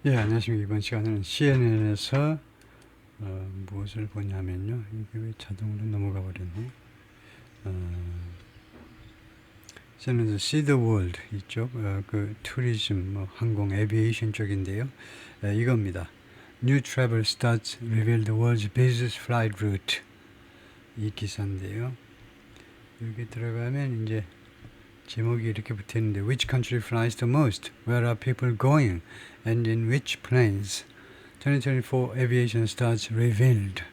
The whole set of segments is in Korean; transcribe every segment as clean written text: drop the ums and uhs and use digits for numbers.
예, 안녕하십니까. 이번 시간에는 CNN에서 무엇을 보냐면요. 이게 왜 자동으로 넘어가 버렸네. CNN에서 See the World 이쪽, 그 투리즘, 항공, 에비에이션 쪽인데요. 이겁니다. New travel starts reveal the world's busiest flight route. 이 기사인데요. 여기 들어가면 이제 제목이 이렇게 붙어 있는데 Which country flies the most? Where are people going? And in which planes? 2024 aviation starts revealed.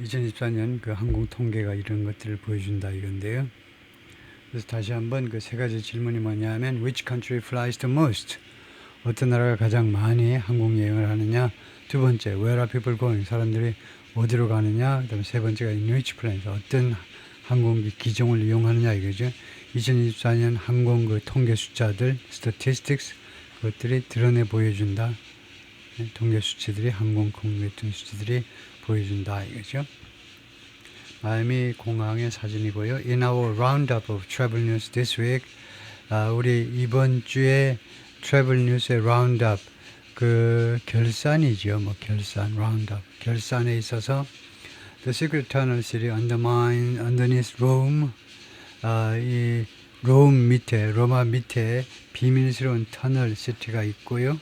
2024년 그 항공 통계가 이런 것들을 보여준다 이건데요. 그래서 다시 한번 그 세 가지 질문이 뭐냐면 Which country flies the most? 어떤 나라가 가장 많이 항공 여행을 하느냐? 두 번째, Where are people going? 사람들이 어디로 가느냐? 그다음에 세 번째가 In which planes? 어떤 항공기 기종을 이용하느냐 이거죠. 2024년 항공 그 통계 숫자들, statistics 그것들이 드러내 보여준다. 통계 수치들이 항공 통계 수치들이 보여준다 이거죠. 마이애미 공항의 사진이고요. In our roundup of travel news this week, 우리 이번 주에 travel news의 roundup 그 결산이죠. 뭐 결산 roundup 결산에 있어서 the secret tunnel city underneath Rome, 이 롬 밑에 로마 밑에 비밀스러운 터널 시티가 있고요.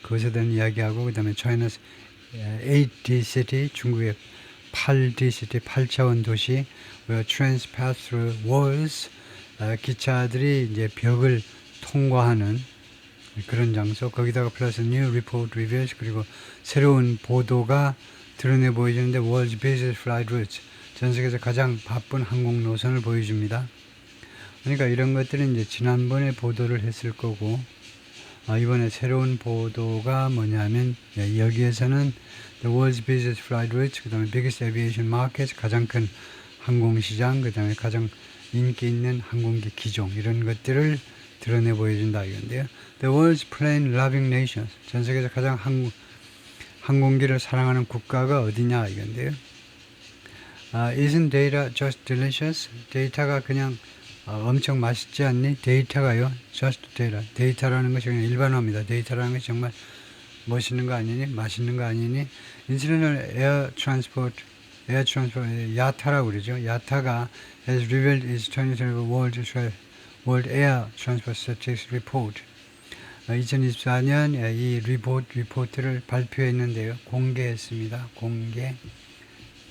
그것에 대한 이야기하고 그 다음에 China's 8D city, 중국의 8D city, 8차원 도시, where trains pass through walls, 기차들이 이제 벽을 통과하는 그런 장소, 거기다가 플러스 new report reveals, 그리고 새로운 보도가 드러내 보여주는데 world's busiest flight routes, 전 세계에서 가장 바쁜 항공 노선을 보여줍니다. 그러니까 이런 것들은 이제 지난번에 보도를 했을 거고, 이번에 새로운 보도가 뭐냐면 여기에서는 the world's busiest flight routes, 그 다음에 biggest aviation markets, 가장 큰 항공시장, 그 다음에 가장 인기 있는 항공기 기종 이런 것들을 드러내 보여준다 이건데요. The world's plane loving nations, 전 세계에서 가장 항공기를 사랑하는 국가가 어디냐 이건데요. Isn't data just delicious? 데이터가 그냥 엄청 맛있지 않니? 데이터가요. Just data. 데이터라는 것이 그냥 일반어입니다. 데이터라는 것이 정말 멋있는 거 아니니? 맛있는 거 아니니? International Air Transport, 야타라고 그러죠. 야타가 has revealed its 2024 World Air Transport Statistics Report. 2024년 이 리포트를 발표했는데요. 공개했습니다.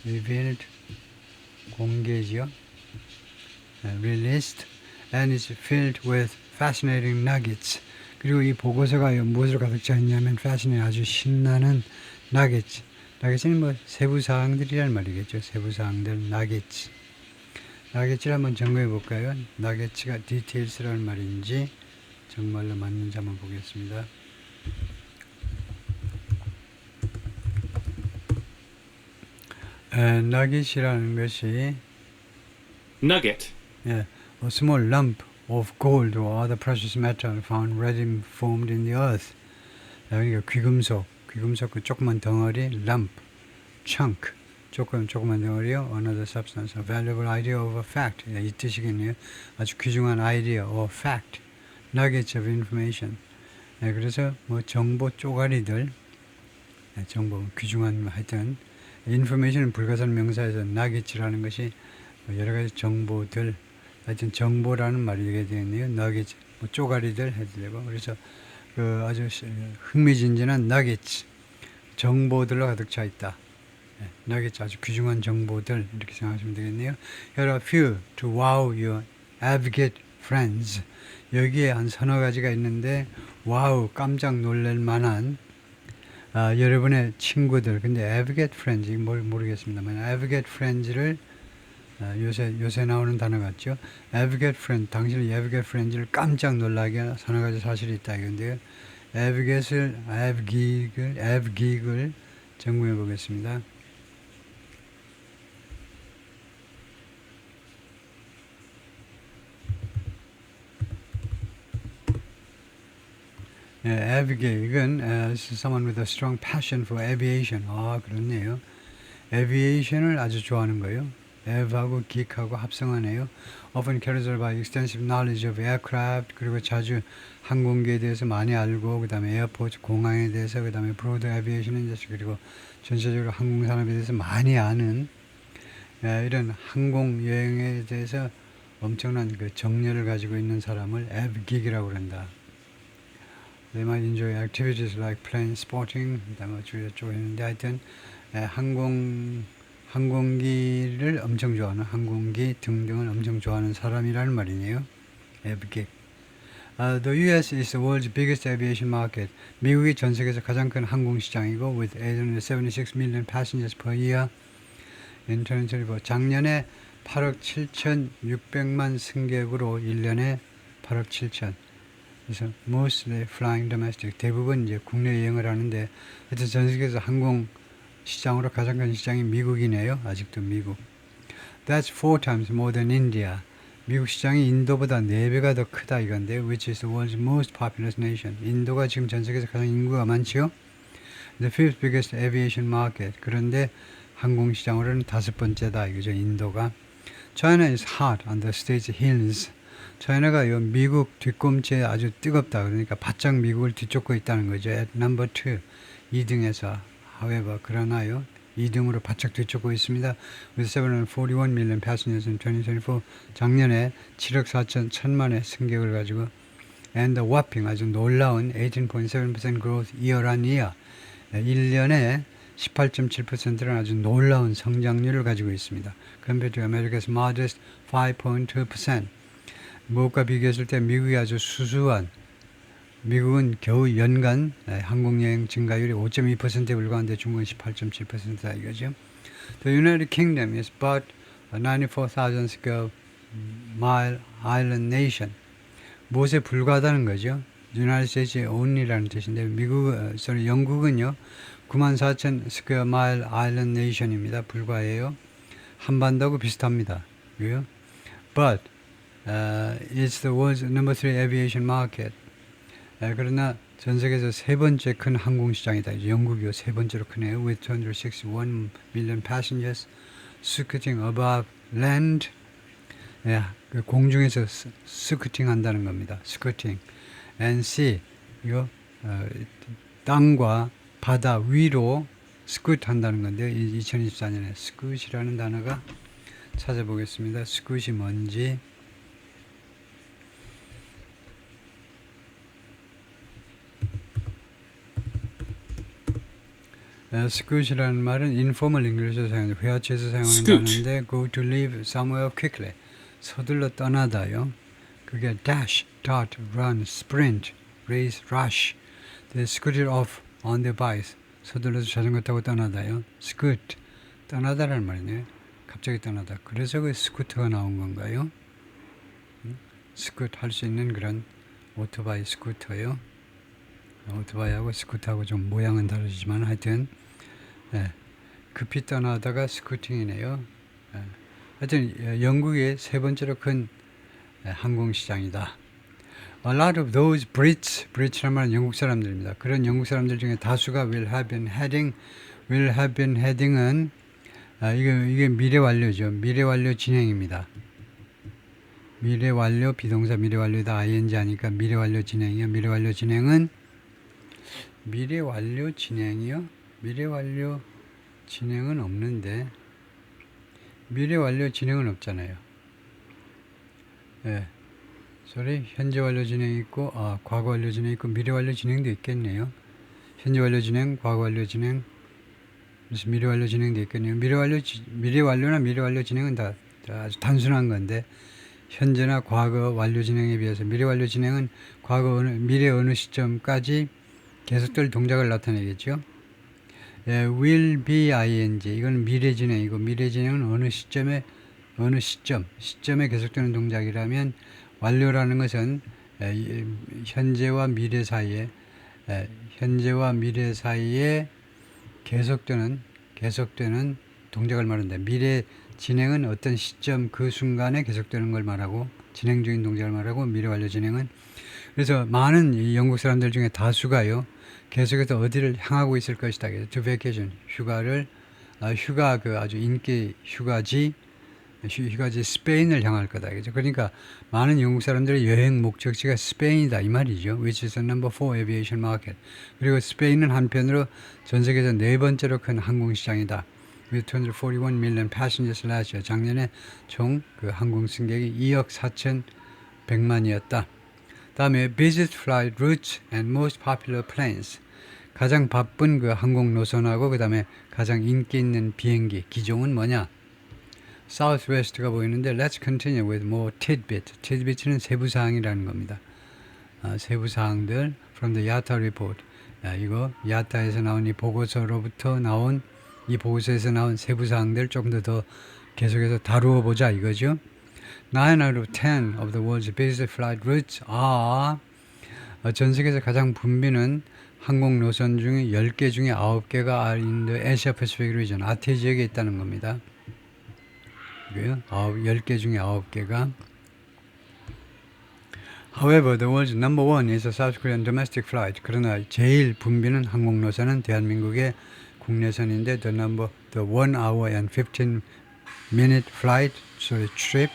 revealed, 공개지요. Released and is filled with fascinating nuggets. 그리고 이 보고서가 무엇으로 가득 차 있냐면 fascinating, 아주 신나는 nuggets. nuggets는 뭐 세부 사항들이란 말이겠죠. 세부 사항들 nuggets. nuggets를 한번 점검해 볼까요? nuggets가 details라는 말인지 정말로 맞는지 한번 보겠습니다. nugget이라는 것이 Nugget. a small lump of gold or other precious metal found readily formed in the earth. 그러니까 귀금속 그 조그만 덩어리, lump, chunk, 조그만 덩어리요. Another substance, a valuable idea of a fact. 이 뜻이겠네요. 아주 귀중한 아이디어 or fact, nuggets of information. 그래서 뭐 정보 쪼가리들, 정보 귀중한 하여튼 information은 불가산 명사에서 nuggets라는 것이 여러 가지 정보들, 하여튼 정보라는 말이 되게 되겠네요. nuggets, 뭐 쪼가리들 해도 되고, 그래서 그 아주 흥미진진한 nuggets, 정보들로 가득 차 있다. nuggets, 아주 귀중한 정보들 이렇게 생각하시면 되겠네요. Here are a few to wow your advocate friends. 여기에 한 서너 가지가 있는데 와우, 깜짝 놀랄 만한 여러분의 친구들, 근데 advocate friends, 이게 뭘 모르겠습니다만 advocate friends를 요새 나오는 단어 같죠. advocate friend, 당신의 advocate friends를 깜짝 놀라게 하는 서너 가지 사실이 있다 이건데요. advocate을 점검해 보겠습니다. advocate, 이건 someone with a strong passion for aviation. 그렇네요. aviation을 아주 좋아하는 거예요. have하고 geek하고 합성하네요. Often characterized by extensive knowledge of aircraft, 그리고 자주 항공기에 대해서 많이 알고, 그 다음에 에어포트, 공항에 대해서, 그 다음에 broad aviation industry, 그리고 전체적으로 항공산업에 대해서 많이 아는 이런 항공 여행에 대해서 엄청난 그 정열을 가지고 있는 사람을 av geek이라고 그런다. They might enjoy activities like plane spotting, 그다음에 어쩌고저쩌고 했는데 하여튼 항공기를 엄청 좋아하는 항공기 등등을 엄청 좋아하는 사람이라는 말이네요. av geek. The U.S. is the world's biggest aviation market. 미국이 전 세계에서 가장 큰 항공 시장이고, with 876 million passengers per year. in 2024. 작년에 8억 7,600만 승객으로 1년에 8억 7천. 그래서 mostly flying domestic. 대부분 이제 국내 여행을 하는데, 하여튼 전 세계에서 항공 시장으로 가장 큰 시장이 미국이네요. 아직도 미국. That's 4 times more than India. 미국 시장이 인도보다 4배가 더 크다 이건데, which is the world's most populous nation. 인도가 지금 전 세계에서 가장 인구가 많지요. The fifth biggest aviation market. 그런데 항공 시장으로는 5번째다 이거죠. 인도가. China is hot on the state's heels. 차이나가 미국 뒤꿈치에 아주 뜨겁다. 그러니까 바짝 미국을 뒤쫓고 있다는 거죠. At number 2. 2등에서. However, 그러나요. 2등으로 바짝 뒤쫓고 있습니다. With 741 million passengers in 2024. 작년에 7억 4천 천만의 승객을 가지고 and a whopping 아주 놀라운 18.7% growth year on year. 1년에 18.7%는 아주 놀라운 성장률을 가지고 있습니다. Compared to America's modest 5.2%. 무엇과 비교했을 때 미국이 아주 수수한, 미국은 겨우 연간 항공여행 증가율이 5.2%에 불과한데 중국은 18.7%다 이거죠. The United Kingdom is but a 94,000 square mile island nation. 무엇에 불과하다는 거죠. United States only라는 뜻인데 영국은요 94,000 square mile island nation입니다. 불과해요. 한반도하고 비슷합니다. 그래요? But it's the world's number 3 aviation market. 그러나 전 세계에서 세 번째 큰 항공시장이다. 영국이요 세 번째로 크네요. With 261 million passengers scooting above land. 그 공중에서 스쿠팅 한다는 겁니다. 스쿠팅. And sea. 이거 땅과 바다 위로 스쿠트 한다는 건데 2024년에 스쿠트이라는 단어가 찾아보겠습니다. 스쿠트이 뭔지. 스쿠트이라는 말은 informal English에서 사용하는 회화체에서 사용하는 Scoot. 단어인데 go to leave somewhere quickly. 서둘러 떠나다요. 그게 dash, dart, run, sprint, race, rush. They scooted off on their bikes. 서둘러서 자전거 타고 떠나다요. scoot, 떠나다라는 말이네요. 갑자기 떠나다. 그래서 그 스쿠터가 나온 건가요? 스쿠트 할 수 있는 그런 오토바이 스쿠터요. 오토바이하고 스쿠터하고 좀 모양은 다르지만 하여튼 급히 떠나다가 스쿠팅이네요. 하여튼 영국의 세 번째로 큰 항공시장이다. A lot of those Brits라는 말은 영국 사람들입니다. 그런 영국 사람들 중에 다수가 will have been heading은 이게 미래 완료죠. 미래 완료 진행입니다. 미래 완료 비동사 미래 완료다 ing 하니까 미래 완료 진행이요. 미래 완료 진행은 미래 완료 진행이요. 미래 완료 진행은 없는데 미래 완료 진행은 없잖아요. 현재 완료 진행이 있고 과거 완료 진행이 있고 미래 완료 진행도 있겠네요. 현재 완료 진행, 과거 완료 진행, 그래서 미래 완료 진행도 있겠네요. 미래 완료나 미래 완료 진행은 다 아주 단순한 건데 현재나 과거 완료 진행에 비해서 미래 완료 진행은 미래 어느 시점까지 계속될 동작을 나타내겠죠. will be ing 이건 미래 진행이고 미래 진행은 어느 시점에 계속되는 동작이라면 완료라는 것은 현재와 미래 사이에 계속되는 동작을 말한다. 미래 진행은 어떤 시점 그 순간에 계속되는 걸 말하고 진행 중인 동작을 말하고 미래 완료 진행은 그래서 많은 이 영국 사람들 중에 다수가요 계속해서 어디를 향하고 있을 것이다. to vacation 휴가 그 아주 인기 휴가지 휴가 이제 스페인을 향할 거다. 그죠? 그러니까 많은 영국 사람들의 여행 목적지가 스페인이다 이 말이죠. Which is the number 4 aviation market. 그리고 스페인은 한편으로 전 세계에서 네 번째로 큰 항공 시장이다. With 241 million passengers last year. 작년에 총 그 항공 승객이 2억 4,100만이었다. 다음에 busiest flight routes and most popular planes. 가장 바쁜 그 항공 노선하고 그 다음에 가장 인기 있는 비행기 기종은 뭐냐? Southwest가 보이는데 Let's continue with more tidbit. tidbit는 세부사항이라는 겁니다. 세부사항들 from the YATA report. 이거 야타에서 나온 이 보고서로부터 나온 이 보고서에서 나온 세부사항들 조금 더 계속해서 다루어 보자 이거죠. 9 out of 10 of the world's busiest flight routes are 전 세계에서 가장 붐비는 항공 노선 중에 10개 중에 9개가 are in the Asia Pacific region. 아태 지역에 있다는 겁니다. 10개 중에 9개가 However, the world's number one is a South Korean domestic flight. 그러나 제일 붐비는 항공 노선은 대한민국의 국내선인데 the 1 hour and 15 minute flight, so trip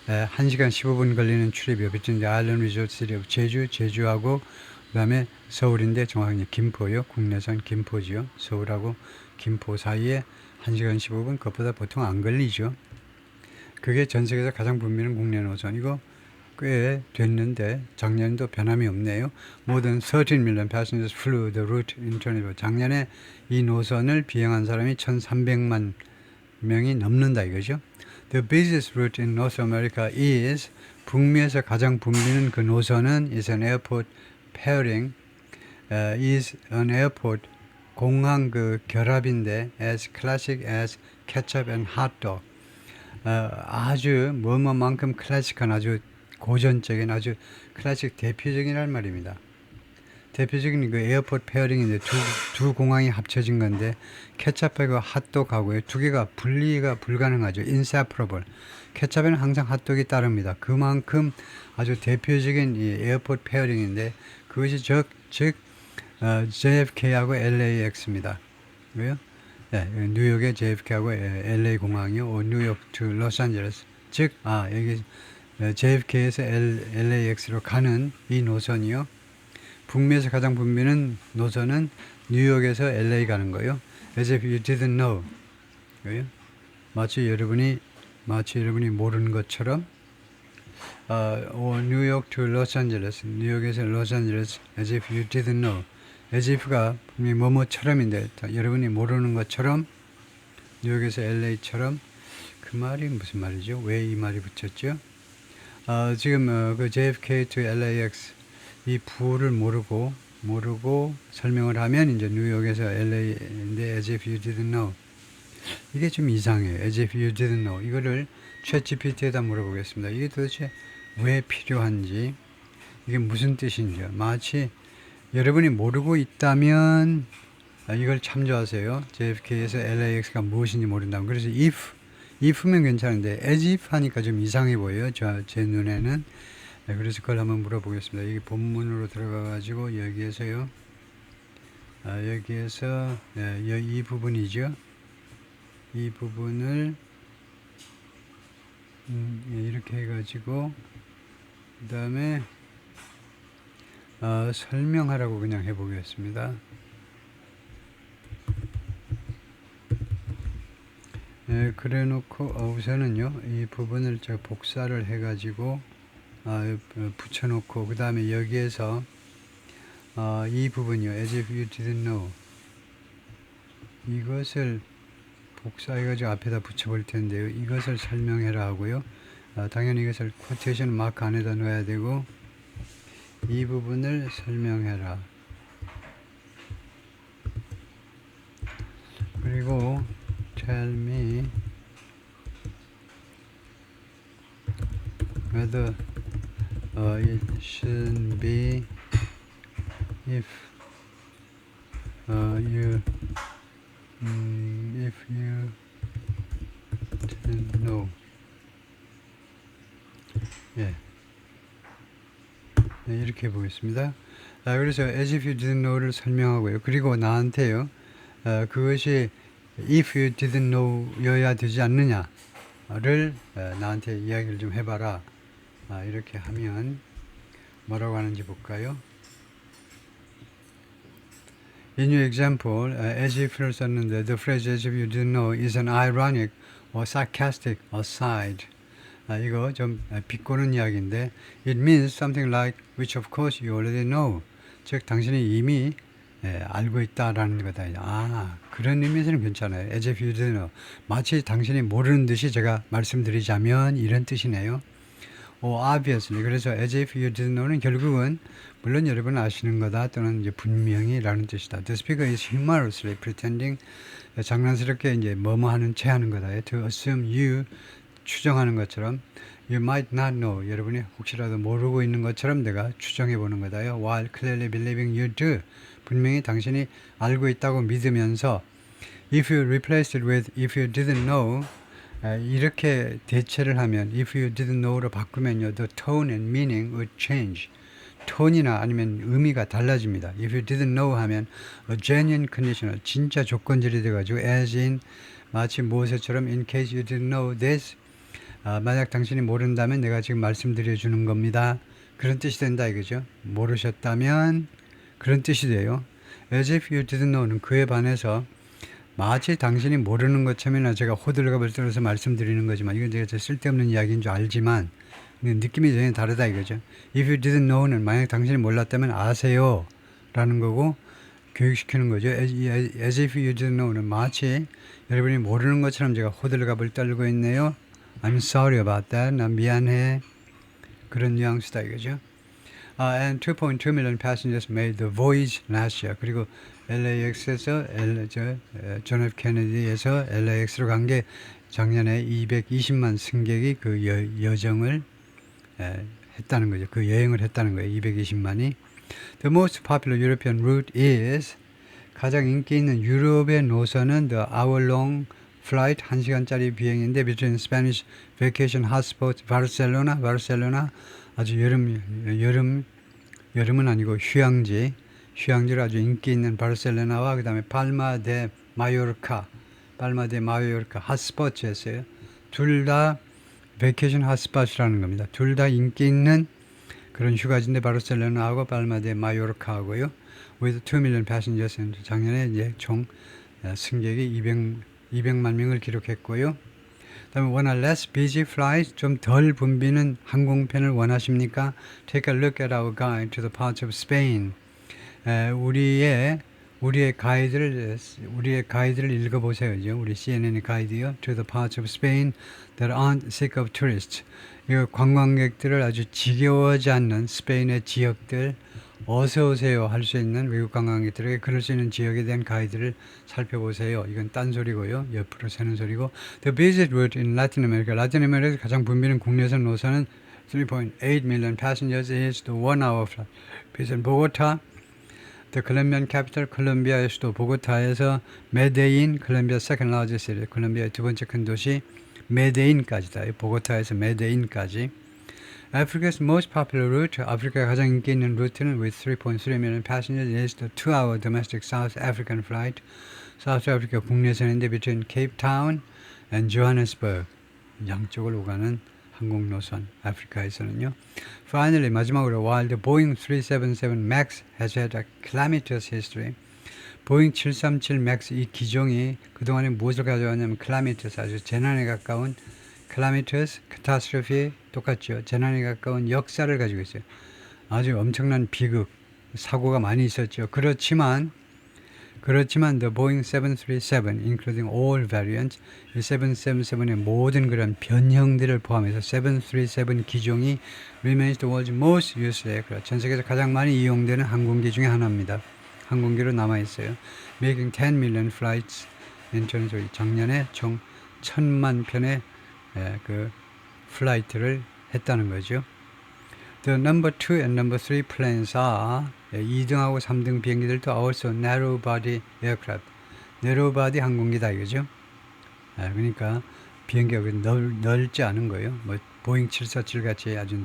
1시간 15분 걸리는 출입이요. between the island resort city of 제주하고 그 다음에 서울인데 정확히 김포요. 국내선 김포지요. 서울하고 김포 사이에 1시간 15분 그것보다 보통 안 걸리죠. 그게 전 세계에서 가장 붐비는 국내 노선. 이거 꽤 됐는데 작년도 변함이 없네요. More than 13 million passengers flew the route in 2024. 작년에 이 노선을 비행한 사람이 1,300만 명이 넘는다 이거죠. The busiest route in North America is 북미에서 가장 붐비는 그 노선은 is an airport pairing. is an airport 공항 그 결합인데 as classic as ketchup and hot dog. 아주 뭐뭐만큼 클래식한 아주 고전적인 아주 클래식 대표적인 말입니다. 대표적인 그 에어포트 페어링인데 두 공항이 합쳐진 건데 케찹하고 핫도그하고요. 두 개가 분리가 불가능하죠. inseparable. 케찹에는 항상 핫도그가 따릅니다. 그만큼 아주 대표적인 이 에어포트 페어링인데 그것이 즉 JFK하고 LAX입니다. 왜요? 네, 뉴욕의 JFK하고 LA 공항이요. 뉴욕 to 로스앤젤레스. 즉 여기 JFK에서 LAX로 가는 이 노선이요. 북미에서 가장 붐비는 노선은 뉴욕에서 LA 가는 거예요. As if you didn't know. 그래요? 마치 여러분이 모르는 것처럼 뉴욕 to 로스앤젤레스. 뉴욕에서 로스앤젤레스. As if you didn't know. as if가 분명히 뭐뭐처럼인데 여러분이 모르는 것처럼 뉴욕에서 LA처럼 그 말이 무슨 말이죠? 왜 이 말이 붙였죠? 지금 그 JFK to LAX 이 부호를 모르고 설명을 하면 이제 뉴욕에서 LA인데 as if you didn't know 이게 좀 이상해요. as if you didn't know 이거를 챗GPT에다 물어보겠습니다. 이게 도대체 왜 필요한지 이게 무슨 뜻인지 마치 여러분이 모르고 있다면 이걸 참조하세요. JFK에서 LAX가 무엇인지 모른다면 그래서 if면 괜찮은데 as if 하니까 좀 이상해 보여요. 제 눈에는. 그래서 그걸 한번 물어보겠습니다. 여기 본문으로 들어가 가지고 여기에서요. 여기에서 이 부분이죠. 이 부분을 이렇게 해가지고 그 다음에 설명하라고 그냥 해보겠습니다. 그래 놓고 우선은요 이 부분을 제가 복사를 해가지고 붙여놓고 그 다음에 여기에서 이 부분이요 as if you didn't know 이것을 복사해가지고 앞에다 붙여볼 텐데요. 이것을 설명해라 하고요. 당연히 이것을 쿼테이션 마크 안에다 넣어야 되고 이 부분을 설명해라. 그리고 tell me whether it should be if you didn't know. 이렇게 해보겠습니다. 그래서 as if you didn't know를 설명하고요. 그리고 나한테요. 그것이 if you didn't know 여야 되지 않느냐. 나한테 이야기를 좀 해봐라. 이렇게 하면 뭐라고 하는지 볼까요? In your example, as if를 썼는데 the phrase as if you didn't know is an ironic or sarcastic aside. 이거 좀 비꼬는 이야기인데 it means something like which of course you already know. 즉 당신이 이미 알고 있다라는 거다. 그런 의미에서는 괜찮아요. As if you didn't know. 마치 당신이 모르는 듯이 제가 말씀드리자면 이런 뜻이네요. obviously. 그래서 as if you didn't know는 결국은 물론 여러분 아시는 거다 또는 이제 분명히라는 뜻이다. The speaker is humorously pretending 장난스럽게 이제 뭐뭐하는 체하는 거다. To assume you 추정하는 것처럼 you might not know 여러분이 혹시라도 모르고 있는 것처럼 내가 추정해 보는 거다요. While clearly believing you do 분명히 당신이 알고 있다고 믿으면서 if you replaced it with if you didn't know 이렇게 대체를 하면 if you didn't know로 바꾸면요 the tone and meaning would change. 톤이나 아니면 의미가 달라집니다. If you didn't know 하면 a genuine conditional 진짜 조건절이 돼가지고 as in 마치 무엇처럼 in case you didn't know this 만약 당신이 모른다면 내가 지금 말씀드려 주는 겁니다. 그런 뜻이 된다 이거죠. 모르셨다면 그런 뜻이 돼요. As if you didn't know는 그에 반해서 마치 당신이 모르는 것처럼이나 제가 호들갑을 떨어서 말씀드리는 거지만 이건 제가 쓸데없는 이야기인 줄 알지만 느낌이 전혀 다르다 이거죠. If you didn't know는 만약 당신이 몰랐다면 아세요 라는 거고 교육시키는 거죠. As if you didn't know는 마치 여러분이 모르는 것처럼 제가 호들갑을 떨고 있네요. I'm sorry about that. 난 미안해. 그런 뉘앙스다 이거죠. And 2.2 million passengers made the voyage last year. 그리고 LAX에서 존 F 케네디에서 LAX로 간 게 작년에 220만 승객이 그 여정을 했다는 거죠. 그 여행을 했다는 거예요. 220만이. The most popular European route is 가장 인기 있는 유럽의 노선은 the hour-long flight 1시간짜리 비행인데 between Spanish vacation hotspot Barcelona 아주 여름은 아니고 휴양지로 아주 인기 있는 바르셀로나와 그 다음에 팔마 데 마요르카 핫스포츠였어요. 둘 다 베이케이션 핫스팟이라는 겁니다. 둘 다 인기 있는 그런 휴가지인데 바르셀로나하고 팔마 데 마요르카하고요. With 2 million passengers 작년에 이제 총 승객이 200만 명을 기록했고요. 그다음에 want a less busy flight 좀 덜 붐비는 항공편을 원하십니까? Take a look at our guide to the parts of Spain. 우리의 가이드를 읽어보세요. 우리 CNN의 가이드요. To the parts of Spain that aren't sick of tourists. 이 관광객들을 아주 지겨워하지 않는 스페인의 지역들 어서 오세요 할 수 있는 외국 관광객들에게 그럴 수 있는 지역에 대한 가이드를 살펴보세요. 이건 딴소리고요. 옆으로 새는 소리고. The busiest route in Latin America. 라틴 아메리카에서 가장 붐비는 국내선 노선은 3.8 million passengers is the 1 hour flight. 비슷한 보고타. The Colombian capital, 콜롬비아의 수도 보고타에서 메데인, 콜롬비아 second largest city, 콜롬비아의 두 번째 큰 도시 메데인까지다. 보고타에서 메데인까지. Africa's most popular route, 아프리카 가장 인기 있는 루트는 with 3.3 million passengers is the 2-hour domestic South African flight. 사우스 아프리카 국내선인데 between Cape Town and Johannesburg. 양쪽을 오가는 항공 노선 아프리카에서는요. Finally 마지막으로 while the Boeing 737 MAX has had a calamitous history. 보잉 737 MAX 이 기종이 그동안에 무엇을 가져왔냐면 calamitous 아주 재난에 가까운 calamitous, catastrophe 똑같죠. 재난에 가까운 역사를 가지고 있어요. 아주 엄청난 비극, 사고가 많이 있었죠. 그렇지만 the Boeing 737, including all variants, 이 777의 모든 그런 변형들을 포함해서 737 기종이 remains the world's most used aircraft. 전 세계에서 가장 많이 이용되는 항공기 중에 하나입니다. 항공기로 남아 있어요. Making 10 million flights internationally. 작년에 총 1000만 편의 그 플라이트를 했다는 거죠. The number 2 and number 3 planes are 2등하고 3등 비행기들도 also narrow body aircraft. narrow body 항공기다 이거죠. 그러니까 비행기가 넓지 않은 거예요. 뭐 보잉 747 같이 아주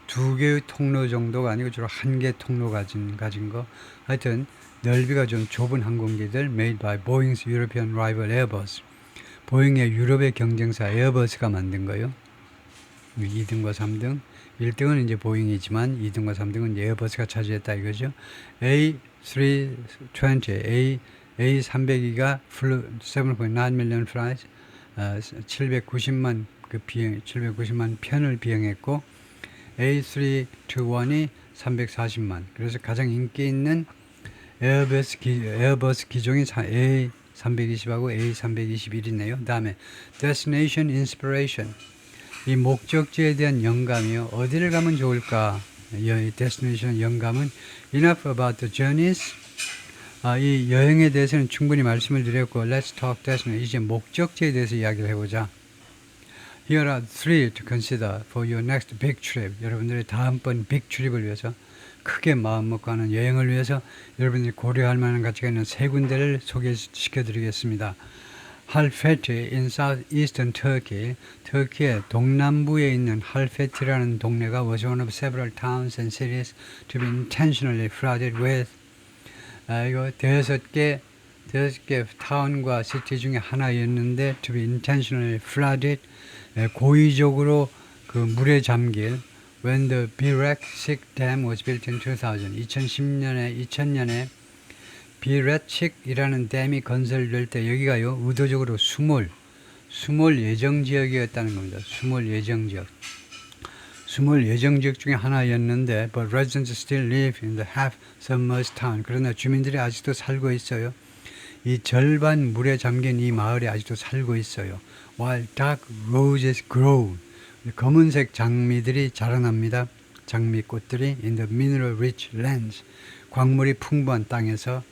두 개의 통로 정도가 아니고 주로 한 개 통로 가진 거. 하여튼 넓이가 좀 좁은 항공기들 made by Boeing's European rival Airbus. 보잉의 유럽의 경쟁사 에어버스가 만든 거요. 2등과 3등. 1등은 이제 보잉이지만 2등과 3등은 에어버스가 차지했다 이거죠. A320, A302가 7.9 million flights, 790만 그 비행, 790만 편을 비행했고, A321이 340만. 그래서 가장 인기 있는 에어버스 기종이 A320하고 A321이네요. 그 다음에 Destination Inspiration. 이 목적지에 대한 영감이요. 어디를 가면 좋을까? 이 Destination 영감은 Enough about the journeys. 이 여행에 대해서는 충분히 말씀을 드렸고, Let's talk destination. 이제 목적지에 대해서 이야기를 해보자. Here are three to consider for your next big trip. 여러분들의 다음번 빅 트립을 위해서, 크게 마음 먹고 하는 여행을 위해서 여러분들이 고려할 만한 가치가 있는 세 군데를 소개시켜 드리겠습니다. 할페티 in southeastern Turkey, 터키의 동남부에 있는 할페티라는 동네가 was one of several towns and cities to be intentionally flooded with. 이거 대여섯 개 타운과 시티 중에 하나였는데 to be intentionally flooded, 고의적으로 그 물에 잠길. When the Birekçik Dam was built in 2000년에 비레칙이라는 댐이 건설될 때 여기가요 의도적으로 수몰 예정 지역이었다는 겁니다. 수몰 예정 지역 중에 하나였는데, but residents still live in the half submerged town. 그러나 주민들이 아직도 살고 있어요. 이 절반 물에 잠긴 이 마을에 아직도 살고 있어요. While dark roses grow, 검은색 장미들이 자라납니다. 장미꽃들이 in the mineral rich lands, 광물이 풍부한 땅에서.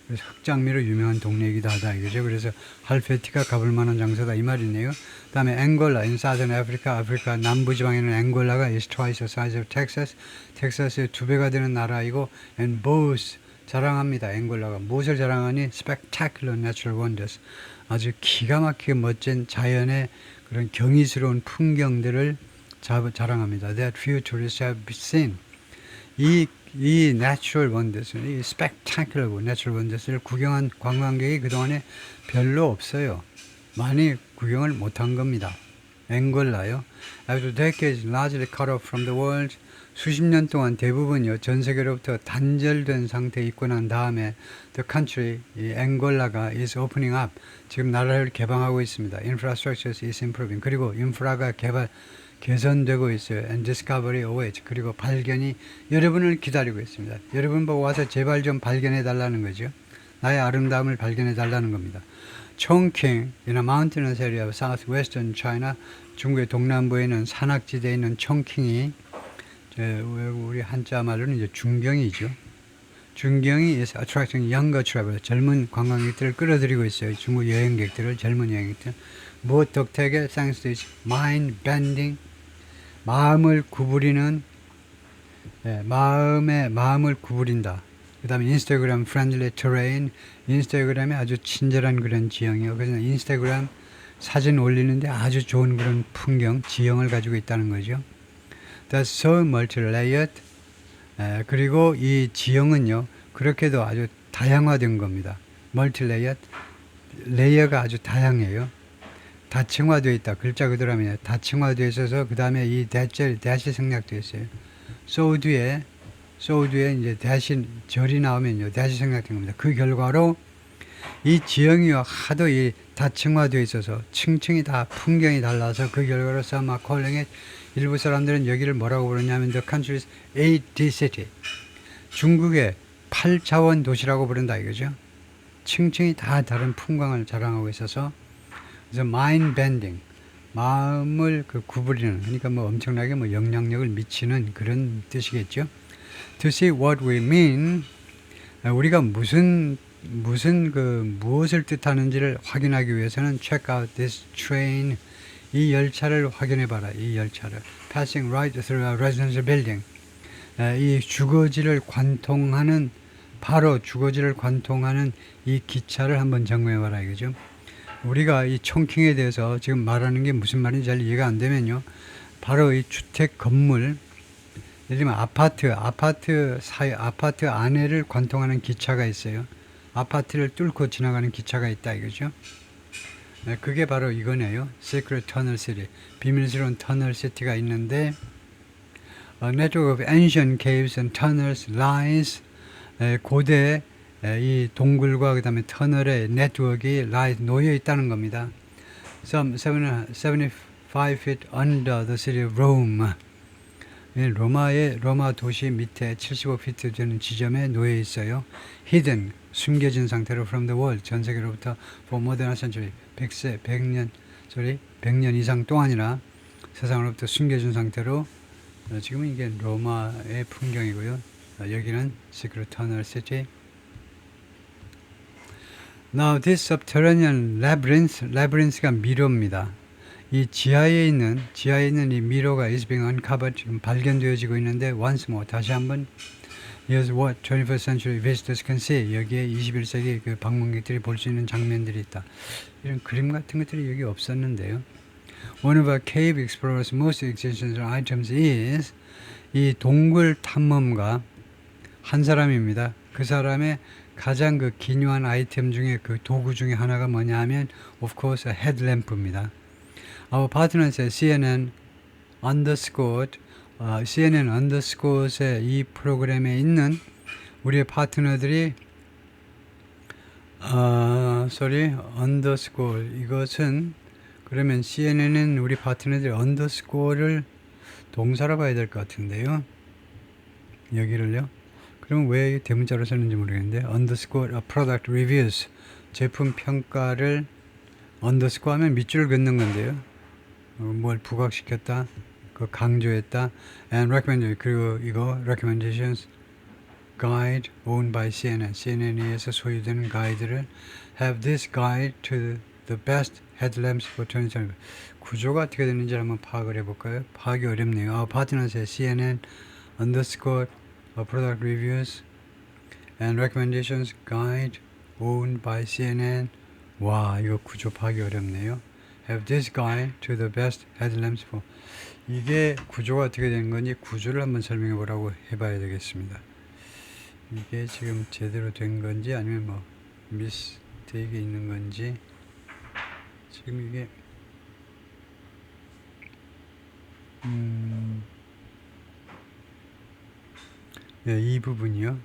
그래서 흑장미로 유명한 동네이기도 하다 이거죠. 그래서 할페티가 가볼 만한 장소다 이 말이네요. 그다음에 앵골라 in Southern Africa, 아프리카 남부 지방에는 앵골라가 is twice the size of Texas, 텍사스의 2배가 되는 나라이고, and boasts, 자랑합니다. 앵골라가 무엇을 자랑하니? spectacular natural wonders, 아주 기가 막히게 멋진 자연의 그런 경이스러운 풍경들을 자랑합니다. That few tourists have seen. 이 natural wonders, 이 spectacular natural wonders를 구경한 관광객이 그동안에 별로 없어요. 많이 구경을 못한 겁니다. 앵골라요. After decades largely cut off from the world, 수십 년 동안 대부분요 전 세계로부터 단절된 상태에 있고 난 다음에 the country, 이 앵골라가 is opening up, 지금 나라를 개방하고 있습니다. Infrastructure is improving. 그리고 인프라가 개선되고 있어요. And discovery awaits. 그리고 발견이 여러분을 기다리고 있습니다. 여러분 보고 와서 제발 좀 발견해 달라는 거죠. 나의 아름다움을 발견해 달라는 겁니다. Chongqing, in a mountainous area of southwestern China, 중국의 동남부에는 산악지대에 있는 청킹이, 우리 한자 말로는 이제 중경이죠. 중경이 is attracting younger travelers, 젊은 관광객들을 끌어들이고 있어요. 중국 여행객들을, 젊은 여행객들. 무엇 덕택에 thanks to its mind bending, 마음을 구부리는, 마음을 구부린다. 그 다음에 인스타그램 friendly terrain, 인스타그램에 아주 친절한 그런 지형이요. 그래서 인스타그램 사진 올리는데 아주 좋은 그런 풍경, 지형을 가지고 있다는 거죠. That's so multi-layered. 그리고 이 지형은요, 그렇게도 아주 다양화된 겁니다. multi-layered, 레이어가 아주 다양해요. 다층화되어 있다. 글자 그대로 하면 다층화되어 있어서 그 다음에 이 대시 생략되어 있어요. 소우드에 이제 대신 절이 나오면요 대시 생략된 겁니다. 그 결과로 이 지형이요 하도 이 다층화되어 있어서 층층이 다 풍경이 달라서 그 결과로 some are calling it, 일부 사람들은 여기를 뭐라고 부르냐면 the country's 8D city, 중국의 8차원 도시라고 부른다 이거죠. 층층이 다 다른 풍광을 자랑하고 있어서, 그래서 mind bending, 마음을 구부리는, 그러니까 뭐 엄청나게 뭐 영향력을 미치는 그런 뜻이겠죠. To see what we mean, 우리가 무엇을 뜻하는지를 확인하기 위해서는 check out this train, 이 열차를 확인해 봐라. 이 열차를 passing right through a residential building, 이 주거지를 관통하는, 바로 주거지를 관통하는 이 기차를 한번 점검해 봐라 이거죠. 우리가 이 총킹에 대해서 지금 말하는 게 무슨 말인지 잘 이해가 안 되면요, 바로 이 주택 건물, 예를 들면 아파트 안에를 관통하는 기차가 있어요. 아파트를 뚫고 지나가는 기차가 있다 이거죠. 네, 그게 바로 이거네요. Secret Tunnel City. 비밀스러운 터널 시티가 있는데 A network of ancient caves and tunnels lies 고대 이 동굴과 그 다음에 터널의 네트워크가 놓여 있다는 겁니다. Some 75 feet under the city of Rome. 로마 도시 밑에 75피트 되는 지점에 놓여 있어요. Hidden, 숨겨진 상태로 from the world, 전 세계로부터 for more than a century, 100년 이상 동안이나 세상으로부터 숨겨진 상태로 지금은 이게 로마의 풍경이고요. 여기는 Secret Tunnel City. Now this subterranean labyrinth가 미로입니다. 이 지하에 있는 이 미로가 is being uncovered, 지금 발견되어지고 있는데 once more, 다시 한번 Here's what 21st century visitors can see. 여기에 21세기 그 방문객들이 볼 수 있는 장면들이 있다. 이런 그림 같은 것들이 여기 없었는데요. One of our cave explorers' most essential items is 이 동굴 탐험가 한 사람입니다. 그 사람의 가장 그 기묘한 아이템 중에 그 도구 중에 하나가 뭐냐 하면 of course a headlamp입니다. Our partners at CNN underscored CNN underscore의 이 프로그램에 있는 우리의 파트너들이 underscore 이것은 그러면 CNN은 우리 파트너들이 underscore를 동사로 봐야 될 것 같은데요. 여기를요. 그럼 왜 대문자로 썼는지 모르겠는데 underscore product reviews 제품 평가를 underscore 하면 밑줄을 긋는 건데요. 뭘 부각시켰다, 그 강조했다, and recommended 그리고 이거 recommendations guide owned by CNN CNN에 의해서 소유되는 가이드를 have this guide to the best headlamps for 2020 구조가 어떻게 되는지 한번 파악을 해볼까요? 파악이 어렵네요. Our partners at CNN underscore product reviews and recommendations guide owned by CNN 와 이거 구조 파악이 어렵네요. Have this guide to the best headlamps for 이게 구조가 어떻게 되는 건지 구조를 한번 설명해 보라고 해봐야 되겠습니다. 이게 지금 제대로 된 건지 아니면 뭐 미스테이크 있는 건지 지금 이게 네, 이 부분이요.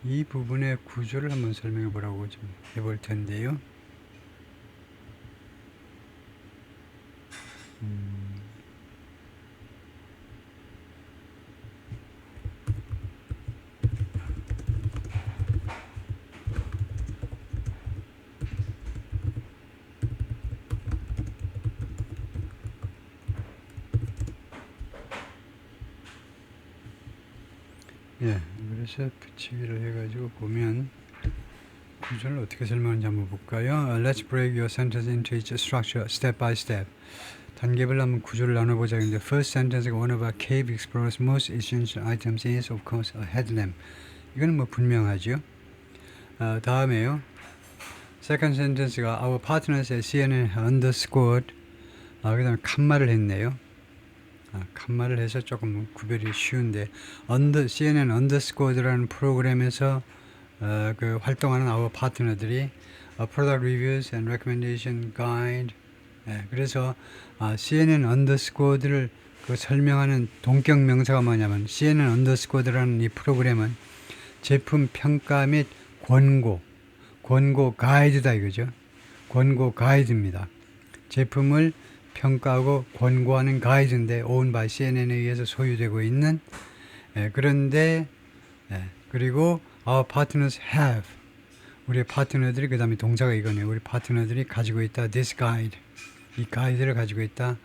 이 부분의 구조를 한번 설명해 보라고 좀 해볼 텐데요. 예, 그래서 붙이기를 해가지고 보면 구조를 어떻게 설명하는지 한번 볼까요? Let's break your sentence into each structure step by step. 단계별로 한번 구조를 나눠보자. 근데 first sentence, one of our cave explorers' most essential items is of course a headlamp. 이거는 뭐 분명하죠. 다음에요. Second sentence가 our partners at CNN underscored. 그 다음에 칸말을 했네요. 칸말을 해서 조금 구별이 쉬운데 CNN underscored라는 프로그램에서 그 활동하는 our 파트너들이 product reviews and recommendation guide 그래서 CNN underscored를 그 설명하는 동격 명사가 뭐냐면 CNN underscored라는 이 프로그램은 제품 평가 및 권고 가이드다 이거죠. 권고 가이드입니다. 제품을 평가하고 권고하는 가이드인데 owned by CNN에 의해서 소유되고 있는 그런데 그리고 our partners have 우리의 파트너들이 그 다음에 동사가 이거네요. 우리 파트너들이 가지고 있다 this guide 이 가이드를 가지고 있다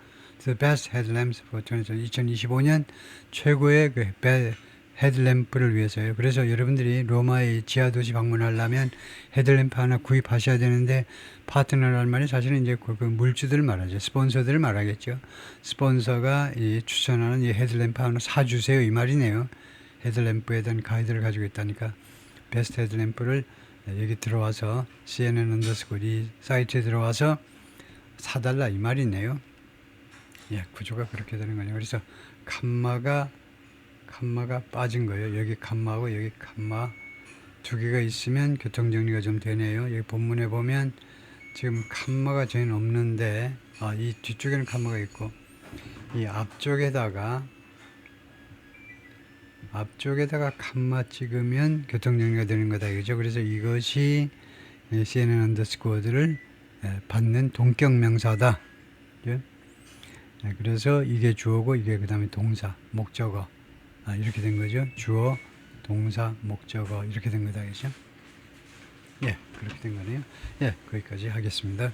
the best headlamps for 2025년 최고의 그 헤드램프를 위해서요. 그래서 여러분들이 로마의 지하도시 방문하려면 헤드램프 하나 구입하셔야 되는데 파트너라는 말이 사실은 이제 그 물주들을 말하죠. 스폰서들을 말하겠죠. 스폰서가 이 추천하는 이 헤드램프 하나 사주세요 이 말이네요. 헤드램프에 대한 가이드를 가지고 있다니까 베스트 헤드램프를 여기 들어와서 CNN 언더스코어 이 사이트에 들어와서 사달라 이 말이네요. 예, 구조가 그렇게 되는 거네요. 그래서 칸마가 빠진 거예요. 여기 칸마하고 여기 칸마 두 개가 있으면 교통정리가 좀 되네요. 여기 본문에 보면 지금 칸마가 저희는 없는데, 이 뒤쪽에는 칸마가 있고, 이 앞쪽에다가 칸마 찍으면 교통정리가 되는 거다 이거죠. 그래서 이것이 CNN 언더스코어들을 받는 동격 명사다. 그죠? 그래서 이게 주어고 이게 그 다음에 동사, 목적어. 이렇게 된 거죠. 주어, 동사, 목적어 이렇게 된 거다. 그죠? 예, 그렇게 된 거네요. 예, 거기까지 하겠습니다.